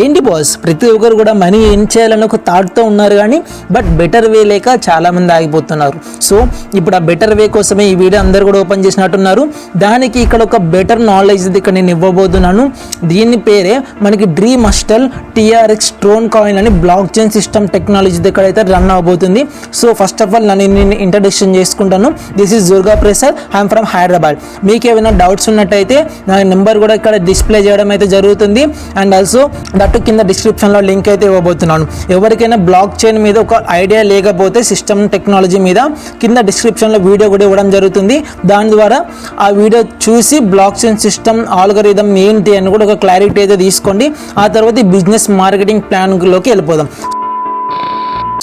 ఏంటి బాస్, ప్రతి ఒక్కరు కూడా మనీ ఏం చేయాలని ఒక థాట్తో ఉన్నారు కానీ బట్ బెటర్ వే లేక చాలామంది ఆగిపోతున్నారు. సో ఇప్పుడు ఆ బెటర్ వే కోసమే ఈ వీడియో అందరు కూడా ఓపెన్ చేసినట్టున్నారు. దానికి ఇక్కడ ఒక బెటర్ నాలెడ్జ్ ఇక్కడ నేను ఇవ్వబోతున్నాను. దీని పేరే మనకి Dream Hustle TRX Tron coin అని బ్లాక్ చైన్ సిస్టమ్ టెక్నాలజీ దగ్గర అయితే రన్ అవబోతుంది. సో ఫస్ట్ ఆఫ్ ఆల్ నేను ఇంట్రడక్షన్ చేసుకుంటాను. This is Durga Prasad, I'm from Hyderabad. మీకు ఏమైనా డౌట్స్ ఉన్నట్టయితే నా నెంబర్ కూడా ఇక్కడ డిస్ప్లే చేయడం అయితే జరుగుతుంది. అండ్ ఆల్సో దట్టు కింద డిస్క్రిప్షన్లో లింక్ అయితే ఇవ్వబోతున్నాను. ఎవరికైనా బ్లాక్ చైన్ మీద ఒక ఐడియా లేకపోతే సిస్టమ్ టెక్నాలజీ మీద కింద డిస్క్రిప్షన్లో వీడియో కూడా ఇవ్వడం జరుగుతుంది. దాని ద్వారా ఆ వీడియో చూసి బ్లాక్ చైన్ సిస్టమ్ ఆల్గరిథం ఏంటి అని కూడా ఒక క్లారిటీ అయితే తీసుకోండి. ఆ తర్వాత ఈ బిజినెస్ మార్కెటింగ్ ప్లాన్లోకి వెళ్ళిపోదాం.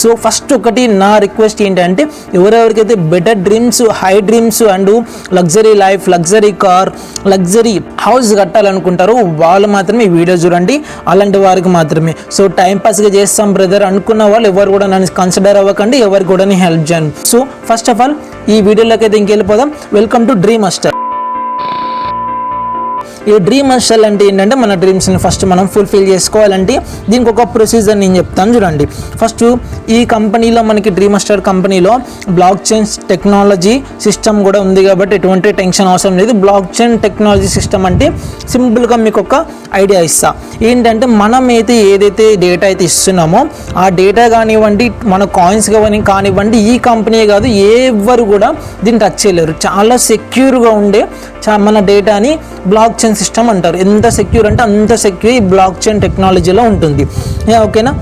సో ఫస్ట్ ఒకటి నా రిక్వెస్ట్ ఏంటంటే ఎవరెవరికైతే better dreams, high dreams and luxury life, luxury car, luxury house కట్టాలనుకుంటారో వాళ్ళు మాత్రమే ఈ వీడియో చూడండి. అలాంటి వారికి మాత్రమే. సో టైంపాస్గా చేస్తాం బ్రదర్ అనుకున్న వాళ్ళు ఎవరు కూడా నన్ను కన్సిడర్ అవ్వకండి, ఎవరికి కూడా నేను హెల్ప్ చేయను. సో ఫస్ట్ ఆఫ్ ఆల్ ఈ వీడియోలోకి అయితే ఇంకెళ్ళిపోదాం. Welcome to Dream Hustle. ఈ డ్రీమ్ హస్టల్ అంటే ఏంటంటే మన డ్రీమ్స్ని ఫస్ట్ మనం ఫుల్ఫిల్ చేసుకోవాలంటే దీనికి ఒక ప్రొసీజర్ నేను చెప్తాను చూడండి. ఫస్ట్ ఈ కంపెనీలో మనకి డ్రీమ్ హస్టల్ కంపెనీలో బ్లాక్ చైన్ టెక్నాలజీ సిస్టమ్ కూడా ఉంది కాబట్టి ఎటువంటి టెన్షన్ అవసరం లేదు. బ్లాక్ చైన్ టెక్నాలజీ సిస్టమ్ అంటే సింపుల్గా మీకు ఒక ఐడియా ఇస్తా. ఏంటంటే మనం ఏదైతే డేటా అయితే ఇస్తున్నామో ఆ డేటా కానివ్వండి, మన కాయిన్స్ కానివ్వండి, ఈ కంపెనీ కాదు ఎవరు కూడా దీన్ని టచ్ చేయలేరు. చాలా సెక్యూర్గా ఉండే మన డేటాని బ్లాక్ చైన్ సిస్టమ్ అంటారు. ఎంత సెక్యూర్ అంటే అంత సెక్యూర్ ఈ బ్లాక్ చైన్ టెక్నాలజీలో ఉంటుంది. ఓకేనా?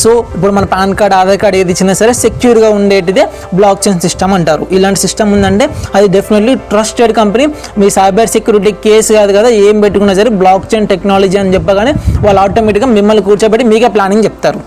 సో ఇప్పుడు మన పాన్ కార్డ్, ఆధార్ కార్డ్ ఏది ఇచ్చినా సరే సెక్యూర్గా ఉండేటిదే బ్లాక్ చైన్ సిస్టమ్ అంటారు. ఇలాంటి సిస్టమ్ ఉందంటే అది డెఫినెట్లీ ట్రస్టెడ్ కంపెనీ. మీ సైబర్ సెక్యూరిటీ కేసు కాదు కదా, ఏం పెట్టుకున్నా సరే బ్లాక్ చైన్ టెక్నాలజీ అని చెప్పగానే వాళ్ళు ఆటోమేటిక్గా మిమ్మల్ని కూర్చోబెట్టి మీకే ప్లానింగ్ చెప్తారు.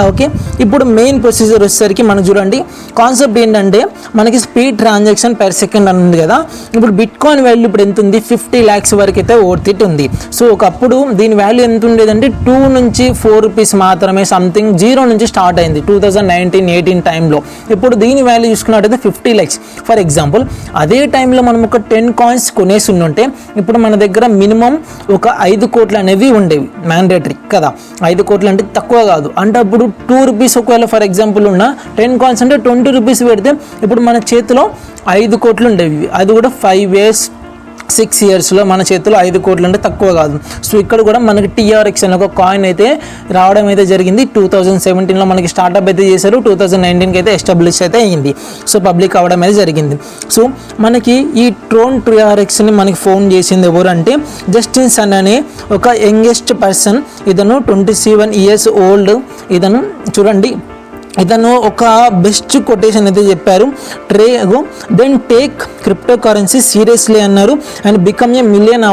ఓకే, ఇప్పుడు మెయిన్ ప్రొసీజర్ వచ్చేసరికి మనం చూడండి. కాన్సెప్ట్ ఏంటంటే మనకి స్పీడ్ ట్రాన్సాక్షన్ పర్ సెకండ్ అని ఉంది కదా. ఇప్పుడు బిట్ కాయిన్ వాల్యూ ఇప్పుడు ఎంత ఉంది? 50 lakhs వరకు అయితే వర్త్ ఇట్ ఉంది. సో ఒకప్పుడు దీని వాల్యూ ఎంత ఉండేదంటే 2 నుంచి 4 రూపీస్ మాత్రమే, సంథింగ్ 0 నుంచి స్టార్ట్ అయింది 2019-18 టైంలో. ఇప్పుడు దీని వాల్యూ చూసుకున్నట్టయితే 50 lakhs. ఫర్ ఎగ్జాంపుల్ అదే టైంలో మనం ఒక 10 కాయిన్స్ కొనేసి ఉంటే ఇప్పుడు మన దగ్గర మినిమం ఒక 5 కోట్లు అనేవి ఉండేవి, మ్యాండేటరీ కదా. 5 కోట్లు అంటే తక్కువ కాదు. అంటే అప్పుడు 2 రూపీస్ ఒకవేళ ఫర్ ఎగ్జాంపుల్ ఉన్న 10 కాయిన్స్ అంటే 20 రూపీస్ పెడితే ఇప్పుడు మన చేతిలో 5 కోట్లు ఉండేవి. అది కూడా 5 years 6 yearsలో మన చేతిలో 5 కోట్లు అంటే తక్కువ కాదు. సో ఇక్కడ కూడా మనకి TRX అనే ఒక కాయిన్ అయితే రావడం అయితే జరిగింది. 2017లో మనకి స్టార్ట్అప్ అయితే చేశారు. 2019కి అయితే ఎస్టాబ్లిష్ అయితే అయ్యింది. సో పబ్లిక్ అవ్వడం అయితే జరిగింది. సో మనకి ఈ ట్రోన్ TRXని మనకి ఫోన్ చేసింది ఎవరు అంటే జస్టిన్ సన్ అనే ఒక యంగెస్ట్ పర్సన్. ఇతను 27 years old. ఇతను చూడండి, ఇతను ఒక బెస్ట్ కొటేషన్ అయితే చెప్పారు. Then take crypto currency seriously అన్నారు. అండ్ బికమ్ ఏ మిలియన్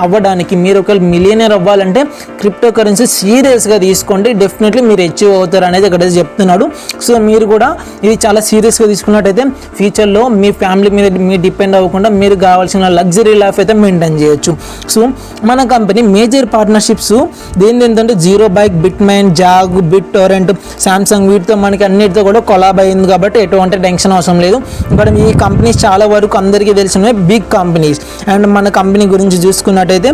అవ్వడానికి, మీరు ఒక మిలియనర్ అవ్వాలంటే క్రిప్టో కరెన్సీ సీరియస్గా తీసుకోండి, డెఫినెట్లీ మీరు అచీవ్ అవుతారు అనేది ఇక్కడ చెప్తున్నాడు. సో మీరు కూడా ఇది చాలా సీరియస్గా తీసుకున్నట్టయితే ఫ్యూచర్లో మీ ఫ్యామిలీ మీద మీరు డిపెండ్ అవ్వకుండా మీరు కావాల్సిన లగ్జరీ లైఫ్ అయితే మెయింటైన్ చేయొచ్చు. సో మన కంపెనీ మేజర్ పార్ట్నర్షిప్స్ ఏంటంటే జీరో బైక్, బిట్ మైన్, జాగ్, బిట్ టొరెంట్, సామ్సంగ్, వీటితో మనకి అన్నిటితో కూడా కొలాబ్ అయింది కాబట్టి ఎటువంటి టెన్షన్ అవసరం లేదు. ఇక్కడ ఈ కంపెనీస్ చాలా వరకు అందరికీ తెలిసినవి బిగ్ కంపెనీస్. అండ్ మన కంపెనీ గురించి చూసుకున్నట్టయితే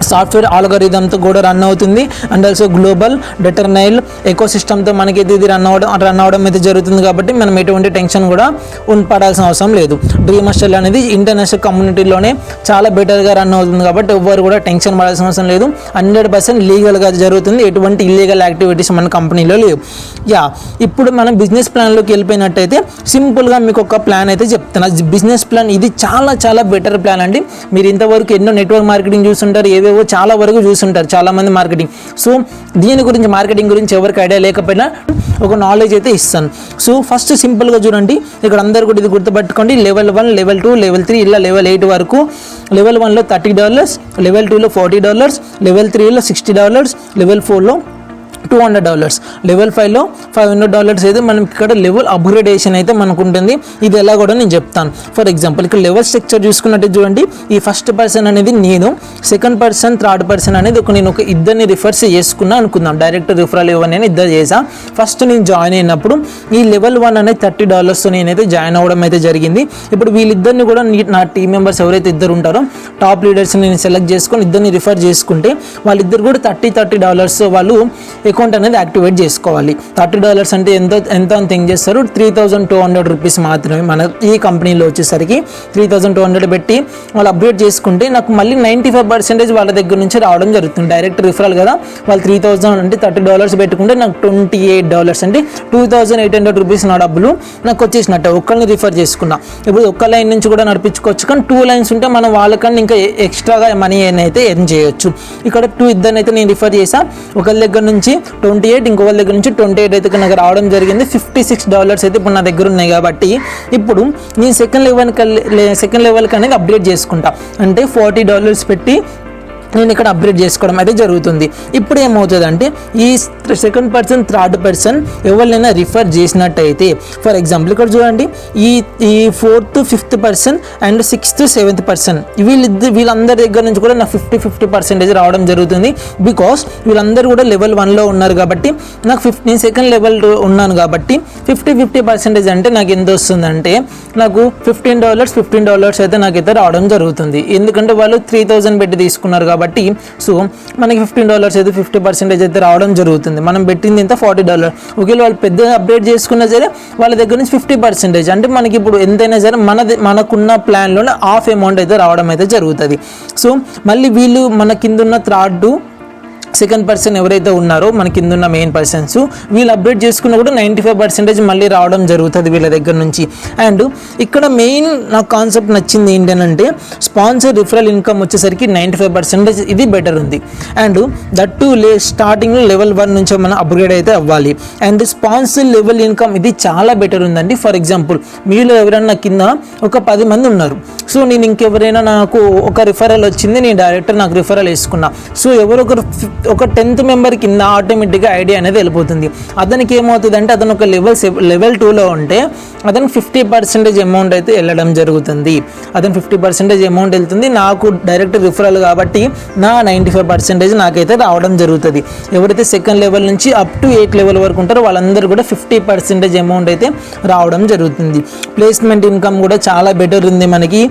సాఫ్ట్వేర్ ఆల్గరిథంతో కూడా రన్ అవుతుంది. అండ్ ఆల్సో గ్లోబల్ డెటర్నైల్ ఎకో సిస్టమ్తో మనకి ఇది రన్ అవడం అయితే జరుగుతుంది. కాబట్టి మనం ఎటువంటి టెన్షన్ కూడా పడాల్సిన అవసరం లేదు. డ్రీమ్ హస్టల్ అనేది ఇంటర్నేషనల్ కమ్యూనిటీలోనే చాలా బెటర్గా రన్ అవుతుంది కాబట్టి ఎవ్వరు కూడా టెన్షన్ పడాల్సిన అవసరం లేదు. 100% లీగల్గా జరుగుతుంది. ఎటువంటి ఇల్లీగల్ యాక్టివిటీస్ మన కంపెనీలో లేవు. ఇప్పుడు మనం బిజినెస్ ప్లాన్లోకి వెళ్ళిపోయినట్టయితే సింపుల్గా మీకు ఒక ప్లాన్ అయితే చెప్తున్నా. బిజినెస్ ప్లాన్ ఇది చాలా చాలా బెటర్ ప్లాన్ అండి. మీరు ఇంతవరకు ఎన్నో నెట్వర్క్ మార్కెటింగ్ చూస్తుంటారు, ఏవేవో చాలా వరకు చూస్తుంటారు చాలామంది మార్కెటింగ్. సో దీని గురించి, మార్కెటింగ్ గురించి ఎవరికి ఐడియా లేకపోయినా ఒక నాలెడ్జ్ అయితే ఇస్తాను. సో ఫస్ట్ సింపుల్గా చూడండి, ఇక్కడ అందరు కూడా ఇది గుర్తుపట్టుకోండి. లెవెల్ 1, లెవెల్ 2, లెవెల్ 3 ఇలా లెవెల్ 8 వరకు. లెవెల్ 1లో $30, లెవెల్ 2లో $40, లెవెల్ 3లో $60, లెవెల్ 4లో $200. లెవెల్ 5లో $500 అయితే మనం ఇక్కడ లెవెల్ అప్గ్రేడేషన్ అయితే మనకు ఉంటుంది. ఇది ఎలా కూడా నేను చెప్తాను. ఫర్ ఎగ్జాంపుల్ ఇక్కడ లెవెల్ స్ట్రక్చర్ చూసుకున్నట్టు చూడండి, ఈ ఫస్ట్ పర్సన్ అనేది నేను, సెకండ్ పర్సన్, థర్డ్ పర్సన్ అనేది నేను ఒక ఇద్దరిని రిఫర్స్ చేసుకున్నా అనుకుందాం. డైరెక్ట్ రిఫరల్ ఇవ్వని ఇద్దరు చేసా. ఫస్ట్ నేను జాయిన్ అయినప్పుడు ఈ లెవెల్ 1 అనేది $30 నేనైతే జాయిన్ అవ్వడం అయితే జరిగింది. ఇప్పుడు వీళ్ళిద్దరిని కూడా నా టీం మెంబర్స్ ఎవరైతే ఇద్దరు ఉంటారో టాప్ లీడర్స్ నేను సెలెక్ట్ చేసుకొని ఇద్దరిని రిఫర్ చేసుకుంటే వాళ్ళిద్దరు కూడా $30 వాళ్ళు అకౌంట్ అనేది యాక్టివేట్ చేసుకోవాలి. $30 అంటే ఎంత అని థింక్ చేస్తారు, 3,200 రూపీస్ మాత్రమే. మన ఈ కంపెనీలో వచ్చేసరికి 3,200 పెట్టి వాళ్ళు అప్డేట్ చేసుకుంటే నాకు మళ్ళీ 95% వాళ్ళ దగ్గర నుంచి రావడం జరుగుతుంది. డైరెక్ట్ రిఫరల్ కదా, వాళ్ళు 3,000 అంటే $30 పెట్టుకుంటే నాకు $28 అంటే 2,800 రూపీస్ నా డబ్బులు నాకు వచ్చేసినట్టు. ఒక్కరిని రిఫర్ చేసుకున్నా. ఇప్పుడు ఒక్క లైన్ నుంచి కూడా నడిపించుకోవచ్చు, కానీ 2 లైన్స్ ఉంటే మనం వాళ్ళకన్నా ఇంకా ఎక్స్ట్రాగా మనీ అయితే ఎర్న్ చేయొచ్చు. ఇక్కడ 2 ఇద్దరిని అయితే నేను రిఫర్ చేసా. ఒకరి దగ్గర నుంచి 28, ఇంకొకరి దగ్గర నుంచి 28 అయితే నాకు రావడం జరిగింది. $56 అయితే ఇప్పుడు నా దగ్గర ఉన్నాయి. కాబట్టి ఇప్పుడు నేను సెకండ్ లెవెల్కి అనేది అప్డేట్ చేసుకుంటా. అంటే $40 పెట్టి నేను ఇక్కడ అప్గ్రేడ్ చేసుకోవడం అయితే జరుగుతుంది. ఇప్పుడు ఏమవుతుంది అంటే ఈ సెకండ్ పర్సన్, థర్డ్ పర్సన్ ఎవరినైనా రిఫర్ చేసినట్టయితే, ఫర్ ఎగ్జాంపుల్ ఇక్కడ చూడండి, ఈ 4th, 5th person and 6th, 7th person వీళ్ళందరి దగ్గర నుంచి కూడా నా 50% రావడం జరుగుతుంది. బికాస్ వీళ్ళందరూ కూడా లెవెల్ 1లో ఉన్నారు కాబట్టి నాకు నేను సెకండ్ లెవెల్ ఉన్నాను కాబట్టి 50% అంటే నాకు ఎంత వస్తుందంటే నాకు $15 అయితే నాకైతే రావడం జరుగుతుంది. ఎందుకంటే వాళ్ళు 3,000 పెట్టి తీసుకున్నారు కాబట్టి. సో మనకి $15 అయితే 50% అయితే రావడం జరుగుతుంది. మనం పెట్టింది ఇంత $40. ఒకవేళ వాళ్ళు పెద్ద అప్డేట్ చేసుకున్నా సరే వాళ్ళ దగ్గర నుంచి 50% అంటే మనకి ఇప్పుడు ఎంతైనా సరే మనకున్న ప్లాన్లోనే హాఫ్ అమౌంట్ అయితే రావడం అయితే జరుగుతుంది. సో మళ్ళీ వీళ్ళు మన కింద ఉన్న థర్డ్, సెకండ్ పర్సన్ ఎవరైతే ఉన్నారో మన కింద ఉన్న మెయిన్ పర్సన్స్ వీళ్ళు అప్డేట్ చేసుకున్నా కూడా 95% మళ్ళీ రావడం జరుగుతుంది వీళ్ళ దగ్గర నుంచి. అండ్ ఇక్కడ మెయిన్ నాకు కాన్సెప్ట్ నచ్చింది ఏంటంటే స్పాన్సర్ రిఫరల్ ఇన్కమ్ వచ్చేసరికి 95% ఇది బెటర్ ఉంది. అండ్ దట్టు స్టార్టింగ్లో లెవెల్ 1 నుంచి మనం అప్గ్రేడ్ అయితే అవ్వాలి. అండ్ స్పాన్సర్ లెవెల్ ఇన్కమ్ ఇది చాలా బెటర్ ఉందండి. ఫర్ ఎగ్జాంపుల్ మీలో ఎవరైనా కింద ఒక 10 మంది ఉన్నారు. సో నేను ఇంకెవరైనా నాకు ఒక రిఫరల్ వచ్చింది, నేను డైరెక్టర్ నాకు రిఫరల్ వేసుకున్నా. సో ఒక 10th మెంబర్ కింద ఆటోమేటిక్గా ఐడియా అనేది వెళ్ళిపోతుంది. అతనికి ఏమవుతుంది అంటే అతను ఒక లెవెల్ 2లో ఉంటే అతనికి 50% అమౌంట్ అయితే వెళ్ళడం జరుగుతుంది. అతను 50% అమౌంట్ వెళ్తుంది. నాకు డైరెక్ట్ రిఫరల్ కాబట్టి నా 95% నాకైతే రావడం జరుగుతుంది. ఎవరైతే సెకండ్ లెవెల్ నుంచి అప్ టు 8 లెవెల్ వరకు ఉంటారో వాళ్ళందరూ కూడా 50% అమౌంట్ అయితే రావడం జరుగుతుంది. ప్లేస్మెంట్ ఇన్కమ్ కూడా చాలా బెటర్ ఉంది మనకి.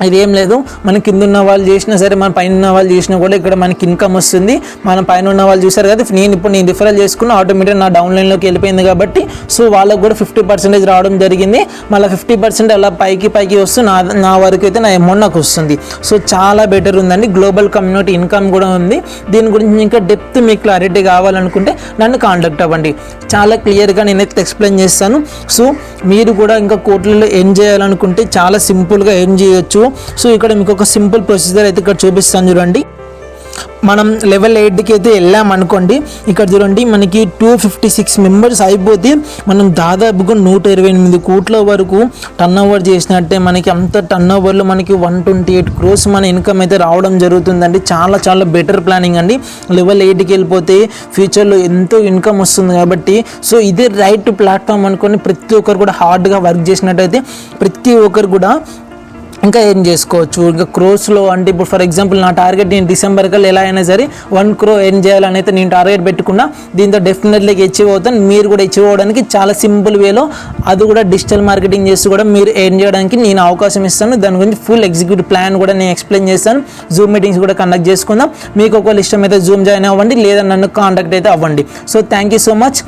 ఇదేం లేదు, మన కింద ఉన్న వాళ్ళు చేసినా సరే, మన పైన ఉన్న వాళ్ళు చేసినా కూడా ఇక్కడ మనకి ఇన్కమ్ వస్తుంది. మన పైన ఉన్న వాళ్ళు చూసారు కదా, నేను రిఫరల్ చేసుకున్న ఆటోమేటిక్ నా డౌన్లైన్లోకి వెళ్ళిపోయింది కాబట్టి సో వాళ్ళకు కూడా 50% రావడం జరిగింది. మళ్ళీ 50% అలా పైకి వస్తూ నా వరకు అయితే నా అమౌంట్ నాకు వస్తుంది. సో చాలా బెటర్ ఉందండి. గ్లోబల్ కమ్యూనిటీ ఇన్కమ్ కూడా ఉంది. దీని గురించి ఇంకా డెప్త్ మీకు క్లారిటీ కావాలనుకుంటే నన్ను కాంటాక్ట్ అవ్వండి. చాలా క్లియర్గా నేనైతే ఎక్స్ప్లెయిన్ చేస్తాను. సో మీరు కూడా ఇంకా కోట్లలో ఎర్న్ చేయాలనుకుంటే చాలా సింపుల్గా ఎర్న్ చేయొచ్చు. సో ఇక్కడ మీకు ఒక సింపుల్ ప్రొసీజర్ అయితే ఇక్కడ చూపిస్తాను చూడండి. మనం లెవెల్ 8కి అయితే వెళ్ళామనుకోండి, ఇక్కడ చూడండి మనకి 256 మెంబర్స్ అయిపోతే మనం దాదాపుగా 128 కోట్ల వరకు టర్న్ ఓవర్ చేసినట్టే. మనకి అంత టర్న్ ఓవర్లో మనకి 128 crores మన ఇన్కమ్ అయితే రావడం జరుగుతుందండి. చాలా చాలా బెటర్ ప్లానింగ్ అండి. లెవెల్ 8కి వెళ్ళిపోతే ఫ్యూచర్లో ఎంతో ఇన్కమ్ వస్తుంది కాబట్టి సో ఇదే రైట్ ప్లాట్ఫామ్ అనుకొని ప్రతి ఒక్కరు కూడా హార్డ్గా వర్క్ చేసినట్టయితే ప్రతి ఒక్కరు కూడా ఇంకా ఏం చేసుకోవచ్చు. ఇంకా క్రోస్లో అంటే ఇప్పుడు ఫర్ ఎగ్జాంపుల్ నా టార్గెట్ నేను డిసెంబర్ కల్లా ఎలా అయినా సరే 1 crore ఎర్న్ చేయాలని అయితే నేను టార్గెట్ పెట్టుకున్నా. దీంతో డెఫినెట్లీ అచీవ్ అవుతాను. మీరు కూడా అచీవ్ అవ్వడానికి చాలా సింపుల్ వేలో, అది కూడా డిజిటల్ మార్కెటింగ్ చేసి కూడా మీరు ఎర్న్ చేయడానికి నేను అవకాశం ఇస్తాను. దాని గురించి ఫుల్ ఎగ్జిక్యూటివ్ ప్లాన్ కూడా నేను ఎక్స్ప్లెయిన్ చేస్తాను. జూమ్ మీటింగ్స్ కూడా కండక్ట్ చేసుకుందాం. మీకు ఒకవేళ ఇష్టం అయితే జూమ్ జాయిన్ అవ్వండి, లేదా నన్ను కాంటాక్ట్ అయితే అవ్వండి. So thank you so much.